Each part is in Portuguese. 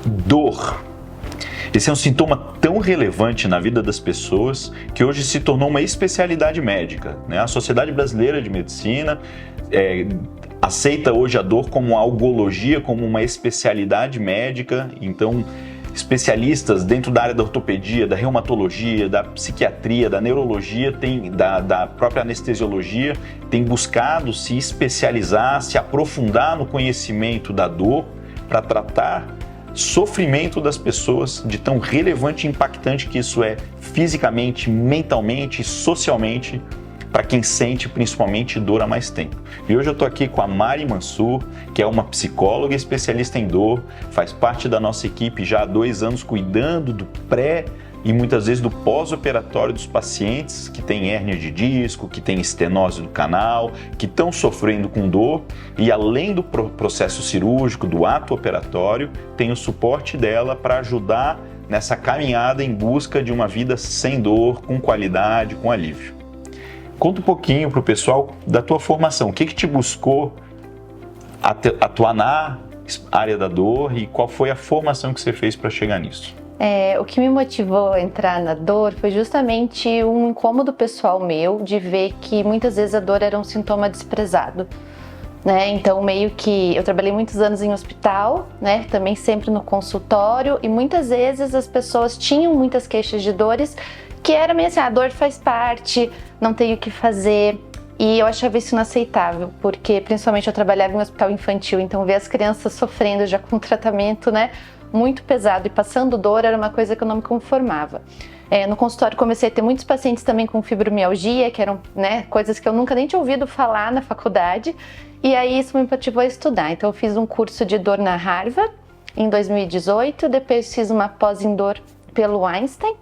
Dor. Esse é um sintoma tão relevante na vida das pessoas que hoje se tornou uma especialidade médica, né? A Sociedade Brasileira de Medicina aceita hoje a dor como uma algologia, como uma especialidade médica. Então, especialistas dentro da área da ortopedia, da reumatologia, da psiquiatria, da neurologia, da própria anestesiologia, têm buscado se especializar, se aprofundar no conhecimento da dor para tratar sofrimento das pessoas, de tão relevante e impactante que isso é fisicamente, mentalmente e socialmente para quem sente principalmente dor há mais tempo. E hoje eu estou aqui com a Mari Mansur, que é uma psicóloga especialista em dor, faz parte da nossa equipe já há 2 anos cuidando do pré e muitas vezes do pós-operatório dos pacientes que têm hérnia de disco, que têm estenose do canal, que estão sofrendo com dor e além do processo cirúrgico, do ato operatório, tem o suporte dela para ajudar nessa caminhada em busca de uma vida sem dor, com qualidade, com alívio. Conta um pouquinho para o pessoal da tua formação, o que te buscou atuar na área da dor e qual foi a formação que você fez para chegar nisso? O que me motivou a entrar na dor foi justamente um incômodo pessoal meu de ver que muitas vezes a dor era um sintoma desprezado, né? Então meio que eu trabalhei muitos anos em hospital, né? Também sempre no consultório e muitas vezes as pessoas tinham muitas queixas de dores que era meio assim, a dor faz parte, não tenho o que fazer. E eu achava isso inaceitável, porque principalmente eu trabalhava em um hospital infantil, então ver as crianças sofrendo já com tratamento, né, muito pesado e passando dor era uma coisa que eu não me conformava. No consultório comecei a ter muitos pacientes também com fibromialgia, que eram, né, coisas que eu nunca nem tinha ouvido falar na faculdade, e aí isso me motivou a estudar. Então eu fiz um curso de dor na Harvard em 2018, depois fiz uma pós em dor pelo Einstein,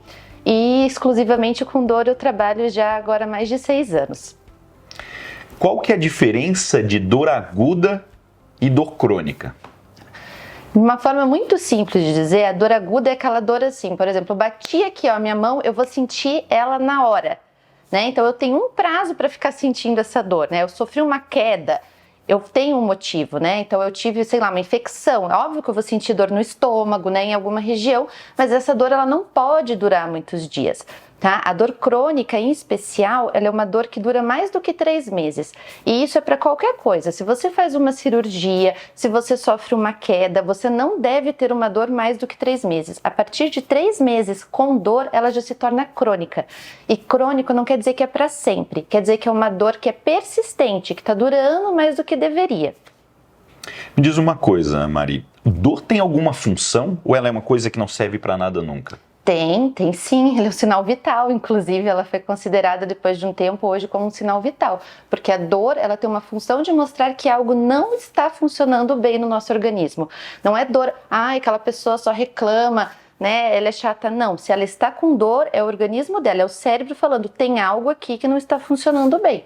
e exclusivamente com dor eu trabalho já agora há mais de 6 anos. Qual que é a diferença de dor aguda e dor crônica? Uma forma muito simples de dizer, a dor aguda é aquela dor assim, por exemplo, eu bati aqui a minha mão, eu vou sentir ela na hora, né? Então eu tenho um prazo para ficar sentindo essa dor, né? Eu sofri uma queda, eu tenho um motivo, né? Então eu tive, sei lá, uma infecção. É óbvio que eu vou sentir dor no estômago, né, em alguma região, mas essa dor ela não pode durar muitos dias, tá? A dor crônica, em especial, ela é uma dor que dura mais do que 3 meses. E isso é para qualquer coisa. Se você faz uma cirurgia, se você sofre uma queda, você não deve ter uma dor mais do que 3 meses. A partir de 3 meses com dor, ela já se torna crônica. E crônico não quer dizer que é para sempre. Quer dizer que é uma dor que é persistente, que está durando mais do que deveria. Me diz uma coisa, Mari. Dor tem alguma função ou ela é uma coisa que não serve para nada nunca? Tem sim, ele é um sinal vital, inclusive ela foi considerada depois de um tempo hoje como um sinal vital, porque a dor ela tem uma função de mostrar que algo não está funcionando bem no nosso organismo. Não é dor, aquela pessoa só reclama, né, ela é chata, não. Se ela está com dor, é o organismo dela, é o cérebro falando, tem algo aqui que não está funcionando bem.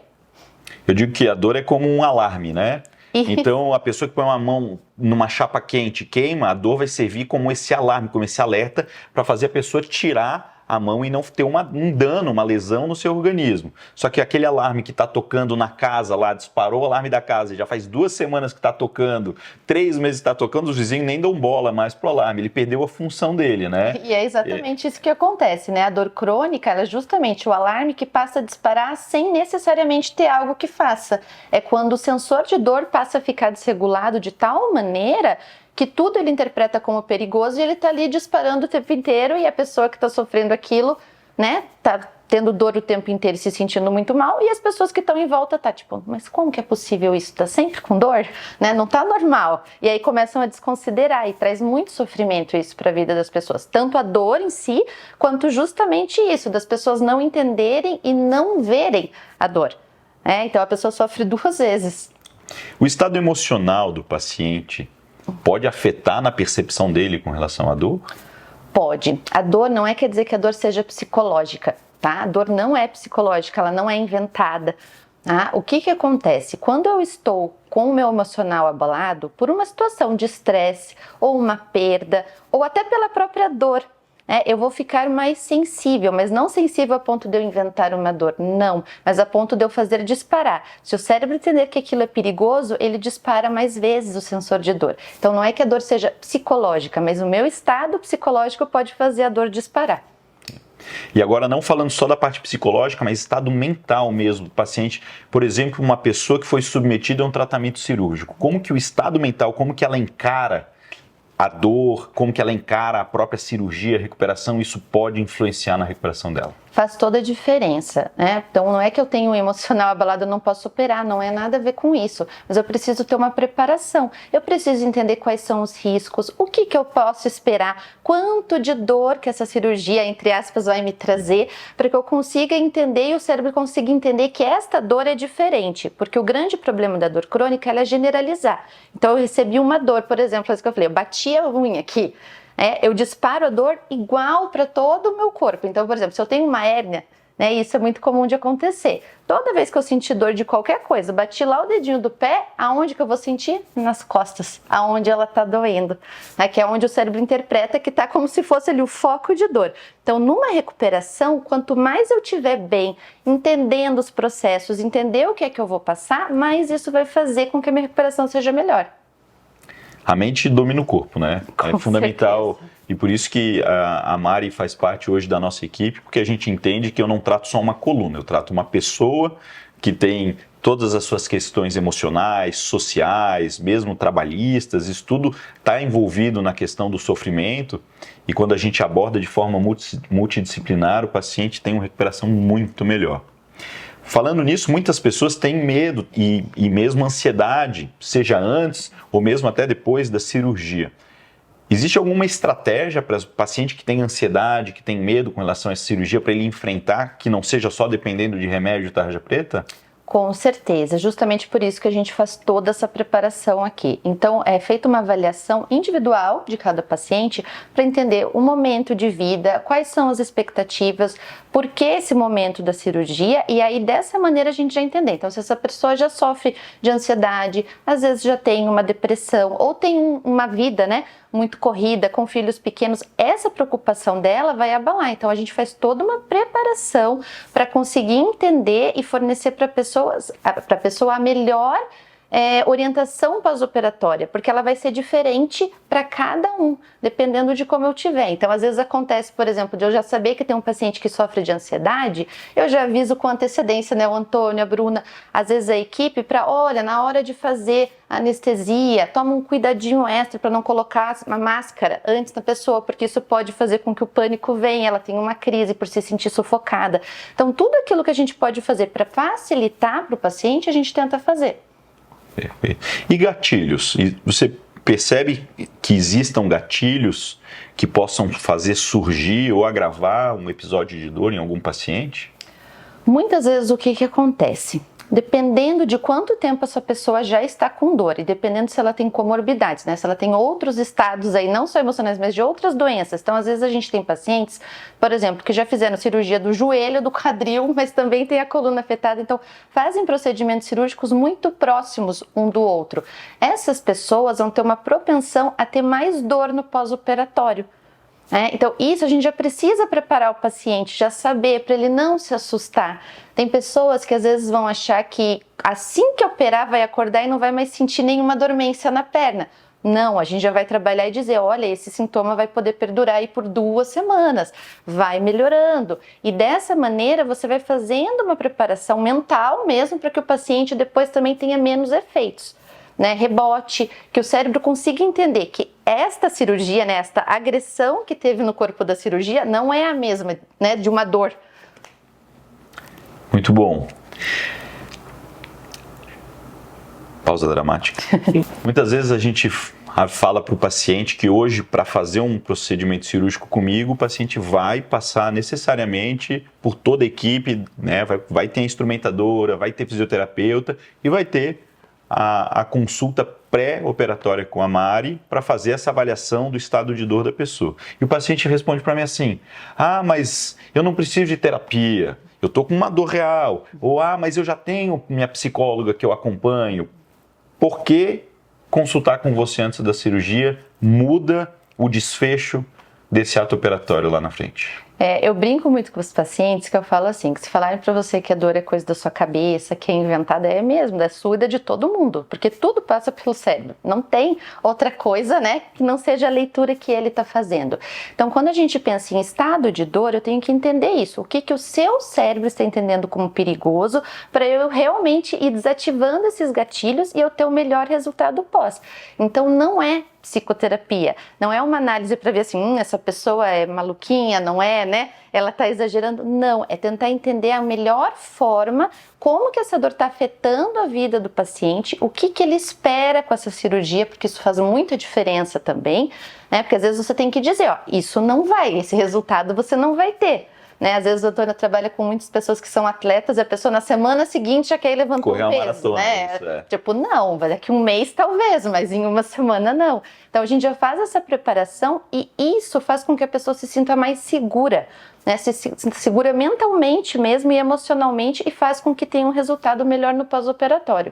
Eu digo que a dor é como um alarme, né? Então, a pessoa que põe uma mão numa chapa quente queima, a dor vai servir como esse alarme, como esse alerta para fazer a pessoa tirar a mão e não ter um dano, uma lesão no seu organismo. Só que aquele alarme que está tocando na casa lá, disparou o alarme da casa e já faz 2 semanas que está tocando, 3 meses que está tocando, os vizinhos nem dão bola mais pro alarme, ele perdeu a função dele, né? E é exatamente isso que acontece, né? A dor crônica, ela é justamente o alarme que passa a disparar sem necessariamente ter algo que faça. É quando o sensor de dor passa a ficar desregulado de tal maneira que tudo ele interpreta como perigoso e ele tá ali disparando o tempo inteiro e a pessoa que tá sofrendo aquilo, né, tá tendo dor o tempo inteiro e se sentindo muito mal e as pessoas que estão em volta tá tipo, mas como que é possível isso? Tá sempre com dor? Né? Não tá normal. E aí começam a desconsiderar e traz muito sofrimento isso para a vida das pessoas. Tanto a dor em si, quanto justamente isso, das pessoas não entenderem e não verem a dor. Então a pessoa sofre 2 vezes. O estado emocional do paciente pode afetar na percepção dele com relação à dor? Pode. A dor não quer dizer que a dor seja psicológica, tá? A dor não é psicológica, ela não é inventada. Tá? O que acontece? Quando eu estou com o meu emocional abalado por uma situação de estresse, ou uma perda, ou até pela própria dor, eu vou ficar mais sensível, mas não sensível a ponto de eu inventar uma dor, não, mas a ponto de eu fazer disparar. Se o cérebro entender que aquilo é perigoso, ele dispara mais vezes o sensor de dor. Então não é que a dor seja psicológica, mas o meu estado psicológico pode fazer a dor disparar. E agora não falando só da parte psicológica, mas estado mental mesmo do paciente. Por exemplo, uma pessoa que foi submetida a um tratamento cirúrgico. Como que o estado mental, como que ela encara a dor, como que ela encara a própria cirurgia, a recuperação, isso pode influenciar na recuperação dela? Faz toda a diferença, né? Então não é que eu tenho um emocional abalado, eu não posso operar, não é nada a ver com isso, mas eu preciso ter uma preparação, eu preciso entender quais são os riscos, o que eu posso esperar, quanto de dor que essa cirurgia, entre aspas, vai me trazer, para que eu consiga entender e o cérebro consiga entender que esta dor é diferente, porque o grande problema da dor crônica ela é generalizar. Então eu recebi uma dor, por exemplo, isso que eu falei, eu bati a unha aqui, eu disparo a dor igual para todo o meu corpo. Então, por exemplo, se eu tenho uma hérnia, isso é muito comum de acontecer. Toda vez que eu sentir dor de qualquer coisa, bati lá o dedinho do pé, aonde que eu vou sentir? Nas costas, aonde ela está doendo. Que é onde o cérebro interpreta que está como se fosse ali o foco de dor. Então, numa recuperação, quanto mais eu estiver bem, entendendo os processos, entender o que é que eu vou passar, mais isso vai fazer com que a minha recuperação seja melhor. A mente domina o corpo, né? É fundamental. Certeza. E por isso que a Mari faz parte hoje da nossa equipe, porque a gente entende que eu não trato só uma coluna, eu trato uma pessoa que tem todas as suas questões emocionais, sociais, mesmo trabalhistas, isso tudo está envolvido na questão do sofrimento. E quando a gente aborda de forma multidisciplinar, o paciente tem uma recuperação muito melhor. Falando nisso, muitas pessoas têm medo e mesmo ansiedade, seja antes ou mesmo até depois da cirurgia. Existe alguma estratégia para o paciente que tem ansiedade, que tem medo com relação a essa cirurgia, para ele enfrentar, que não seja só dependendo de remédio tarja preta? Com certeza, justamente por isso que a gente faz toda essa preparação aqui. Então, é feita uma avaliação individual de cada paciente para entender o momento de vida, quais são as expectativas, por que esse momento da cirurgia, e aí dessa maneira a gente já entender. Então, se essa pessoa já sofre de ansiedade, às vezes já tem uma depressão ou tem uma vida, muito corrida, com filhos pequenos, essa preocupação dela vai abalar. Então, a gente faz toda uma preparação para conseguir entender e fornecer para a pessoa a melhor orientação pós-operatória, porque ela vai ser diferente para cada um, dependendo de como eu tiver. Então, às vezes acontece, por exemplo, de eu já saber que tem um paciente que sofre de ansiedade, eu já aviso com antecedência, o Antônio, a Bruna, às vezes a equipe, olha, na hora de fazer anestesia, toma um cuidadinho extra para não colocar uma máscara antes da pessoa, porque isso pode fazer com que o pânico venha, ela tenha uma crise por se sentir sufocada. Então, tudo aquilo que a gente pode fazer para facilitar para o paciente, a gente tenta fazer. Perfeito. E gatilhos? Você percebe que existam gatilhos que possam fazer surgir ou agravar um episódio de dor em algum paciente? Muitas vezes o que acontece? Dependendo de quanto tempo essa pessoa já está com dor e dependendo se ela tem comorbidades, se ela tem outros estados aí, não só emocionais, mas de outras doenças. Então, às vezes a gente tem pacientes, por exemplo, que já fizeram cirurgia do joelho, do quadril, mas também tem a coluna afetada. Então, fazem procedimentos cirúrgicos muito próximos um do outro. Essas pessoas vão ter uma propensão a ter mais dor no pós-operatório. Então, isso a gente já precisa preparar o paciente, já saber, para ele não se assustar. Tem pessoas que às vezes vão achar que assim que operar vai acordar e não vai mais sentir nenhuma dormência na perna. Não, a gente já vai trabalhar e dizer, olha, esse sintoma vai poder perdurar aí por 2 semanas, vai melhorando. E dessa maneira você vai fazendo uma preparação mental mesmo para que o paciente depois também tenha menos efeitos. Rebote, que o cérebro consiga entender que esta cirurgia, esta agressão que teve no corpo da cirurgia não é a mesma, de uma dor. Muito bom. Pausa dramática. Muitas vezes a gente fala para o paciente que hoje, para fazer um procedimento cirúrgico comigo, o paciente vai passar necessariamente por toda a equipe, vai ter a instrumentadora, vai ter fisioterapeuta e vai ter a consulta pré-operatória com a Mari para fazer essa avaliação do estado de dor da pessoa. E o paciente responde para mim assim, mas eu não preciso de terapia, eu estou com uma dor real. Ou, mas eu já tenho minha psicóloga que eu acompanho. Por que consultar com você antes da cirurgia muda o desfecho desse ato operatório lá na frente? Eu brinco muito com os pacientes que eu falo assim, que se falarem pra você que a dor é coisa da sua cabeça, que é inventada, é mesmo, da sua e da de todo mundo, porque tudo passa pelo cérebro, não tem outra coisa, né, que não seja a leitura que ele tá fazendo. Então, quando a gente pensa em estado de dor, eu tenho que entender isso, o que o seu cérebro está entendendo como perigoso, para eu realmente ir desativando esses gatilhos e eu ter o melhor resultado pós. Então, não é psicoterapia, não é uma análise para ver assim, essa pessoa é maluquinha, não é, né? Ela tá exagerando. Não, é tentar entender a melhor forma, como que essa dor está afetando a vida do paciente, o que ele espera com essa cirurgia, porque isso faz muita diferença também, né? Porque às vezes você tem que dizer, ó, isso não vai, esse resultado você não vai ter. Né? Às vezes a doutora trabalha com muitas pessoas que são atletas e a pessoa na semana seguinte já quer ir levantar correr um peso, maratona, né? isso, é. Tipo, não, daqui um mês talvez, mas em uma semana não. Então a gente já faz essa preparação e isso faz com que a pessoa se sinta mais segura, né? Se segura mentalmente mesmo e emocionalmente e faz com que tenha um resultado melhor no pós-operatório.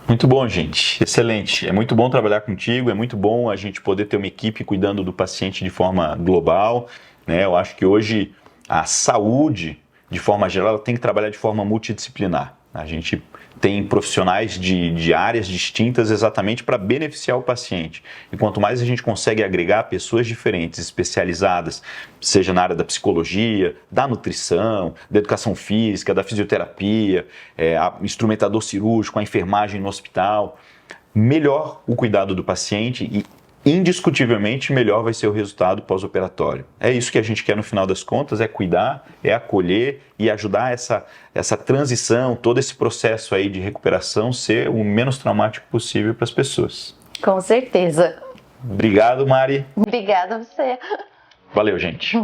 Muito bom, gente. Excelente. É muito bom trabalhar contigo, é muito bom a gente poder ter uma equipe cuidando do paciente de forma global, né? Eu acho que hoje a saúde, de forma geral, ela tem que trabalhar de forma multidisciplinar. A gente tem profissionais de áreas distintas exatamente para beneficiar o paciente. E quanto mais a gente consegue agregar pessoas diferentes, especializadas, seja na área da psicologia, da nutrição, da educação física, da fisioterapia, instrumentador cirúrgico, a enfermagem no hospital, melhor o cuidado do paciente e indiscutivelmente melhor vai ser o resultado pós-operatório. É isso que a gente quer no final das contas, é cuidar, é acolher e ajudar essa transição, todo esse processo aí de recuperação ser o menos traumático possível para as pessoas. Com certeza. Obrigado, Mari. Obrigada a você. Valeu, gente.